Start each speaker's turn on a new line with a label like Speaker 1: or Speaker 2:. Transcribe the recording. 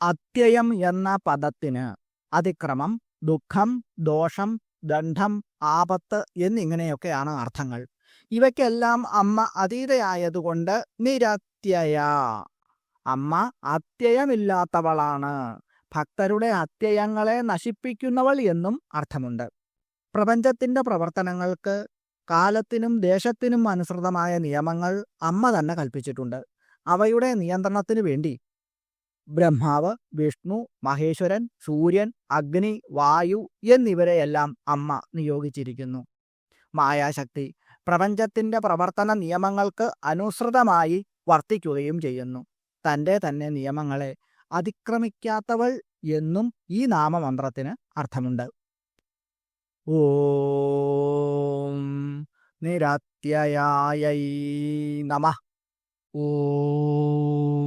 Speaker 1: അത്യയം എന്ന പദത്തിന് അതിക്രമം, ദുഃഖം, ദോഷം, ദണ്ഡം, ആപത്ത് എന്നിങ്ങനെയൊക്കെയാണ് അർത്ഥങ്ങൾ. ഇവയ്ക്കെല്ലാം അമ്മ അതീതയായതുകൊണ്ട് നിരത്യയ. അമ്മ അത്യയമില്ലാത്തവളാണ്, ഭക്തരുടെ അത്യയങ്ങളെ നശിപ്പിക്കുന്നവൾ എന്നും അർത്ഥമുണ്ട്. പ്രപഞ്ചത്തിൻ്റെ പ്രവർത്തനങ്ങൾക്ക് കാലത്തിനും ദേശത്തിനും അനുസൃതമായ നിയമങ്ങൾ അമ്മ തന്നെ കൽപ്പിച്ചിട്ടുണ്ട്. അവയുടെ നിയന്ത്രണത്തിനു വേണ്ടി ബ്രഹ്മാവ്, വിഷ്ണു, മഹേശ്വരൻ, സൂര്യൻ, അഗ്നി, വായു എന്നിവരെയെല്ലാം അമ്മ നിയോഗിച്ചിരിക്കുന്നു. മായാശക്തി പ്രപഞ്ചത്തിൻ്റെ പ്രവർത്തന നിയമങ്ങൾക്ക് അനുസൃതമായി വർത്തിക്കുകയും ചെയ്യുന്നു. തൻ്റെ തന്നെ നിയമങ്ങളെ അതിക്രമിക്കാത്തവൾ എന്നും ഈ നാമമന്ത്രത്തിന് അർത്ഥമുണ്ട്. ഓം നിരത്യയായൈ നമഃ. ഓം